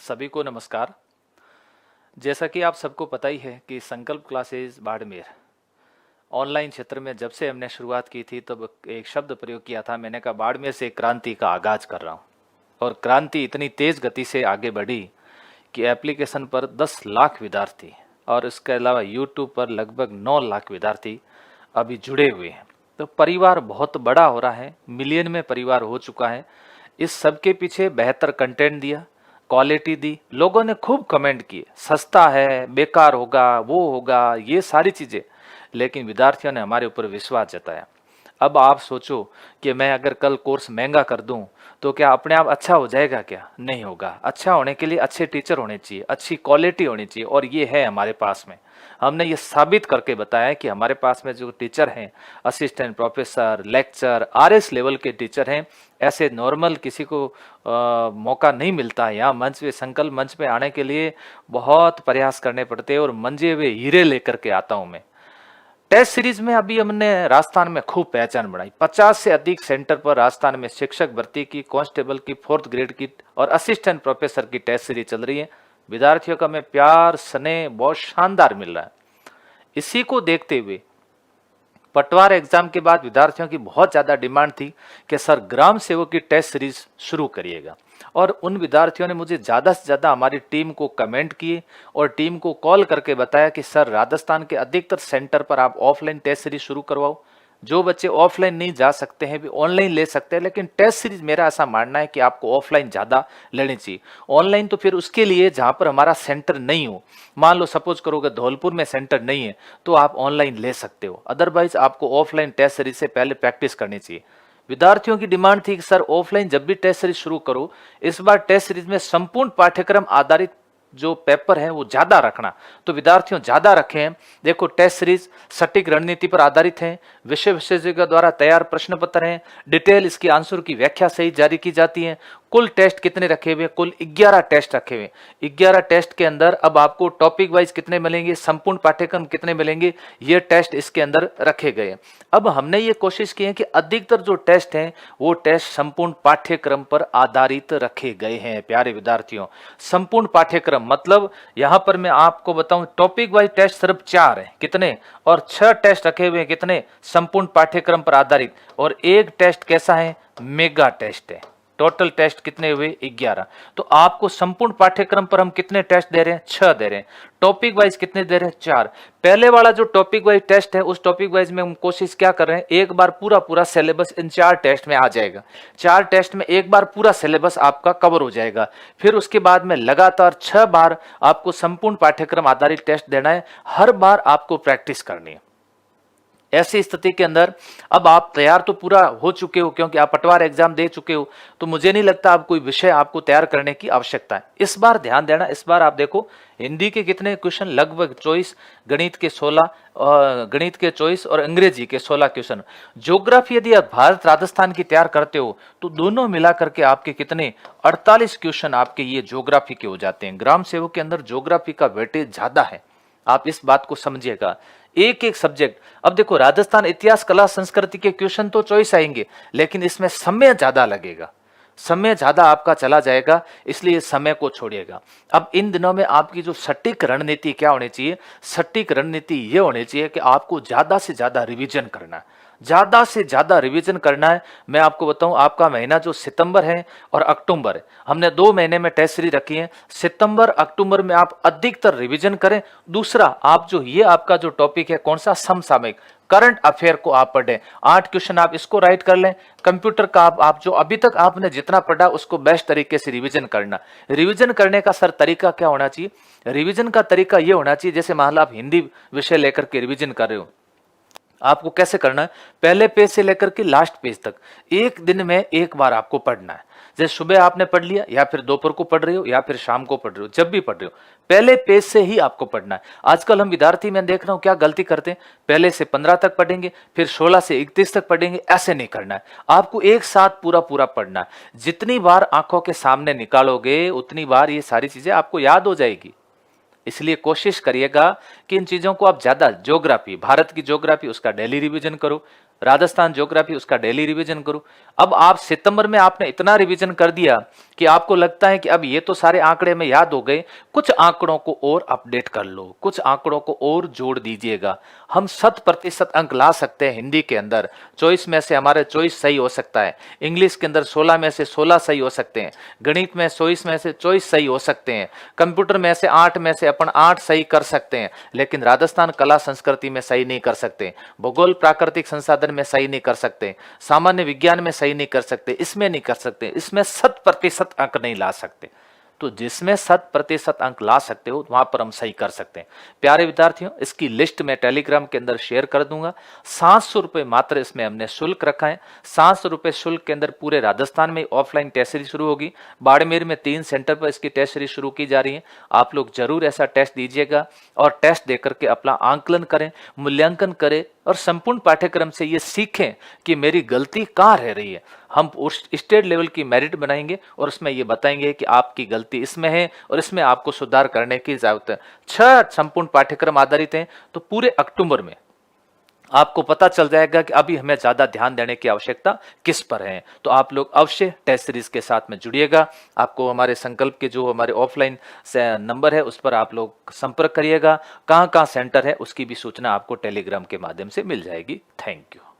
सभी को नमस्कार। जैसा कि आप सबको पता ही है कि संकल्प क्लासेस बाड़मेर ऑनलाइन क्षेत्र में जब से हमने शुरुआत की थी तब एक शब्द प्रयोग किया था। मैंने कहा बाड़मेर से क्रांति का आगाज कर रहा हूँ और क्रांति इतनी तेज गति से आगे बढ़ी कि एप्लीकेशन पर 10 लाख विद्यार्थी और इसके अलावा यूट्यूब पर लगभग 9 लाख विद्यार्थी अभी जुड़े हुए हैं। तो परिवार बहुत बड़ा हो रहा है, मिलियन में परिवार हो चुका है। इस सब के पीछे बेहतर कंटेंट दिया, क्वालिटी दी, लोगों ने खूब कमेंट किए, सस्ता है, बेकार होगा, वो होगा, ये सारी चीज़ें, लेकिन विद्यार्थियों ने हमारे ऊपर विश्वास जताया। अब आप सोचो कि मैं अगर कल कोर्स महंगा कर दूं तो क्या अपने आप अच्छा हो जाएगा? क्या नहीं होगा। अच्छा होने के लिए अच्छे टीचर होने चाहिए, अच्छी क्वालिटी होनी चाहिए, और ये है हमारे पास में। हमने ये साबित करके बताया कि हमारे पास में जो टीचर हैं, assistant professor, lecture, RS level के टीचर हैं। ऐसे नॉर्मल किसी को मौका नहीं मिलता है। यहाँ मंच पे, संकल्प मंच पे आने के लिए बहुत प्रयास करने पड़ते हैं और मंजे हुए हीरे लेकर के आता हूँ मैं। टेस्ट सीरीज में अभी हमने राजस्थान में खूब पहचान बनाई। 50 से अधिक सेंटर पर राजस्थान में शिक्षक भर्ती की, कांस्टेबल की, 4th ग्रेड की और असिस्टेंट प्रोफेसर की टेस्ट सीरीज चल रही है। विद्यार्थियों का हमें प्यार स्नेह बहुत शानदार मिल रहा है। इसी को देखते हुए पटवार एग्जाम के बाद विद्यार्थियों की बहुत ज्यादा डिमांड थी कि सर ग्राम सेवक की टेस्ट सीरीज शुरू करिएगा, और उन विद्यार्थियों ने मुझे ज़्यादा से ज़्यादा हमारी टीम को कमेंट किए और टीम को कॉल करके बताया कि सर राजस्थान के अधिकतर सेंटर पर आप ऑफलाइन टेस्ट सीरीज शुरू करवाओ। जो बच्चे ऑफलाइन नहीं जा सकते हैं भी ऑनलाइन ले सकते हैं, लेकिन टेस्ट सीरीज मेरा ऐसा मानना है कि आपको ऑफलाइन ज़्यादा लेनी चाहिए। ऑनलाइन तो फिर उसके लिए जहाँ पर हमारा सेंटर नहीं हो, मान लो सपोज करोगे धौलपुर में सेंटर नहीं है तो आप ऑनलाइन ले सकते हो, अदरवाइज आपको ऑफलाइन टेस्ट सीरीज से पहले प्रैक्टिस करनी चाहिए। विद्यार्थियों की डिमांड थी कि सर ऑफलाइन जब भी टेस्ट सीरीज शुरू करो, इस बार टेस्ट सीरीज में संपूर्ण पाठ्यक्रम आधारित जो पेपर है वो ज्यादा रखना। तो विद्यार्थियों ज्यादा रखे हैं। देखो टेस्ट सीरीज सटीक रणनीति पर आधारित है, विषय विशेषज्ञों द्वारा तैयार प्रश्न पत्र हैं, डिटेल इसकी आंसर की व्याख्या सहित जारी की जाती है। कुल टेस्ट कितने रखे हुए? कुल 11 टेस्ट रखे हुए। 11 टेस्ट के अंदर अब आपको टॉपिक वाइज कितने मिलेंगे, संपूर्ण पाठ्यक्रम कितने मिलेंगे, ये टेस्ट इसके अंदर रखे गए। अब हमने ये कोशिश की है कि अधिकतर जो टेस्ट हैं वो टेस्ट संपूर्ण पाठ्यक्रम पर आधारित रखे गए हैं। प्यारे विद्यार्थियों, संपूर्ण पाठ्यक्रम मतलब यहां पर मैं आपको बताऊं टॉपिक वाइज टेस्ट सिर्फ 4 है, कितने, और 6 टेस्ट रखे हुए कितने, संपूर्ण पाठ्यक्रम पर आधारित, और एक टेस्ट कैसा है, मेगा टेस्ट है। टोटल टेस्ट कितने हुए? 11। तो आपको संपूर्ण पाठ्यक्रम पर हम कितने टेस्ट दे रहे हैं? 6 दे रहे हैं। टॉपिक वाइज कितने दे रहे हैं? 4। पहले वाला जो टॉपिक वाइज टेस्ट है उस टॉपिक वाइज में हम कोशिश क्या कर रहे हैं, एक बार पूरा पूरा सिलेबस इन 4 टेस्ट में आ जाएगा। 4 टेस्ट में एक बार पूरा सिलेबस आपका कवर हो जाएगा। फिर उसके बाद में लगातार 6 बार आपको संपूर्ण पाठ्यक्रम आधारित टेस्ट देना है। हर बार आपको प्रैक्टिस करनी है। ऐसी स्थिति के अंदर अब आप तैयार तो पूरा हो चुके हो, क्योंकि आप पटवार एग्जाम दे चुके हो, तो मुझे नहीं लगता आप कोई विषय आपको तैयार करने की आवश्यकता है। इस बार ध्यान देना, इस बार आप देखो हिंदी के कितने क्वेश्चन, लगभग 24, गणित के 16, गणित के 24 और अंग्रेजी के 16 क्वेश्चन। ज्योग्राफी यदि आप भारत राजस्थान की तैयार करते हो तो दोनों मिला करके आपके कितने, 48 क्वेश्चन आपके ये ज्योग्राफी के हो जाते हैं। ग्राम सेवक के अंदर ज्योग्राफी का वेटेज ज्यादा है, आप इस बात को समझिएगा। एक एक सब्जेक्ट, अब देखो राजस्थान इतिहास कला संस्कृति के क्वेश्चन तो चॉइस आएंगे, लेकिन इसमें समय ज्यादा लगेगा, समय ज्यादा आपका चला जाएगा, इसलिए समय को छोड़िएगा। अब इन दिनों में आपकी जो सटीक रणनीति क्या होनी चाहिए, सटीक रणनीति ये होनी चाहिए कि आपको ज्यादा से ज्यादा रिवीजन करना है, ज्यादा से ज्यादा रिवीजन करना है। मैं आपको बताऊं, आपका महीना जो सितंबर है और अक्टूबर है, हमने 2 महीने में टेस्ट सीरीज रखी है। सितंबर अक्टूबर में आप अधिकतर रिवीजन करें। दूसरा, आप जो ये आपका जो टॉपिक है कौन सा, समसामयिक करंट अफेयर को आप पढ़ें। 8 क्वेश्चन आप इसको राइट कर लें। कंप्यूटर का आप जो अभी तक आपने जितना पढ़ा उसको बेस्ट तरीके से रिवीजन करना। रिवीजन करने का सर तरीका क्या होना चाहिए? रिवीजन का तरीका ये होना चाहिए, जैसे मान लो आप हिंदी विषय लेकर के रिवीजन कर रहे हो, आपको कैसे करना है, पहले पेज से लेकर के लास्ट पेज तक एक दिन में एक बार आपको पढ़ना है। जैसे सुबह आपने पढ़ लिया, या फिर दोपहर को पढ़ रहे हो, या फिर शाम को पढ़ रहे हो, जब भी पढ़ रहे हो पहले पेज से ही आपको पढ़ना है। आजकल हम विद्यार्थी मैं देख रहा हूं क्या गलती करते हैं, पहले से 15 तक पढ़ेंगे, फिर 16 से 31 तक पढ़ेंगे। ऐसे नहीं करना है, आपको एक साथ पूरा पूरा पढ़ना है। जितनी बार आंखों के सामने निकालोगे उतनी बार ये सारी चीजें आपको याद हो जाएगी। इसलिए कोशिश करिएगा कि इन चीजों को आप ज्यादा, ज्योग्राफी, भारत की ज्योग्राफी, उसका डेली रिवीजन करो। राजस्थान ज्योग्राफी उसका डेली रिवीजन करो। अब आप सितंबर में आपने इतना रिवीजन कर दिया कि आपको लगता है कि अब ये तो सारे आंकड़े में याद हो गए, कुछ आंकड़ों को और अपडेट कर लो, कुछ आंकड़ों को और जोड़ दीजिएगा। हम 100% अंक ला सकते हैं हिंदी के अंदर, चॉइस में से हमारे चॉइस सही हो सकता है, इंग्लिश के अंदर 16 में से 16 सही हो सकते हैं, गणित में चॉइस में से चॉइस सही हो सकते हैं, कंप्यूटर में से 8 में से अपन 8 सही कर सकते हैं, लेकिन राजस्थान कला संस्कृति में सही नहीं कर सकते, भूगोल प्राकृतिक संसाधन में सही नहीं कर सकते, सामान्य विज्ञान में सही नहीं कर सकते, इसमें नहीं कर सकते, इसमें 100% अंक नहीं ला सकते। तो जिसमें 100% अंक ला सकते हो वहां पर हम सही कर सकते हैं। प्यारे विद्यार्थियों, इसकी लिस्ट मैं टेलीग्राम के अंदर शेयर कर दूंगा। 700 रुपए मात्र इसमें हमने शुल्क रखा है। 700 रुपए शुल्क के अंदर पूरे राजस्थान में ऑफलाइन टेस्ट सीरीज शुरू होगी। बाड़मेर में 3 सेंटर पर इसकी टेस्ट सीरीज शुरू की जा रही है। आप लोग जरूर ऐसा टेस्ट दीजिएगा और टेस्ट देकर के अपना आंकलन करें, मूल्यांकन करें और संपूर्ण पाठ्यक्रम से ये सीखें कि मेरी गलती कहाँ रह रही है। हम उस स्टेट लेवल की मेरिट बनाएंगे और उसमें ये बताएंगे कि आपकी गलती इसमें है और इसमें आपको सुधार करने की जरूरत है। 6 संपूर्ण पाठ्यक्रम आधारित हैं, तो पूरे अक्टूबर में आपको पता चल जाएगा कि अभी हमें ज्यादा ध्यान देने की आवश्यकता किस पर है। तो आप लोग अवश्य टेस्ट सीरीज के साथ में जुड़िएगा। आपको हमारे संकल्प के जो हमारे ऑफलाइन नंबर है उस पर आप लोग संपर्क करिएगा। कहाँ कहाँ सेंटर है उसकी भी सूचना आपको टेलीग्राम के माध्यम से मिल जाएगी। Thank you.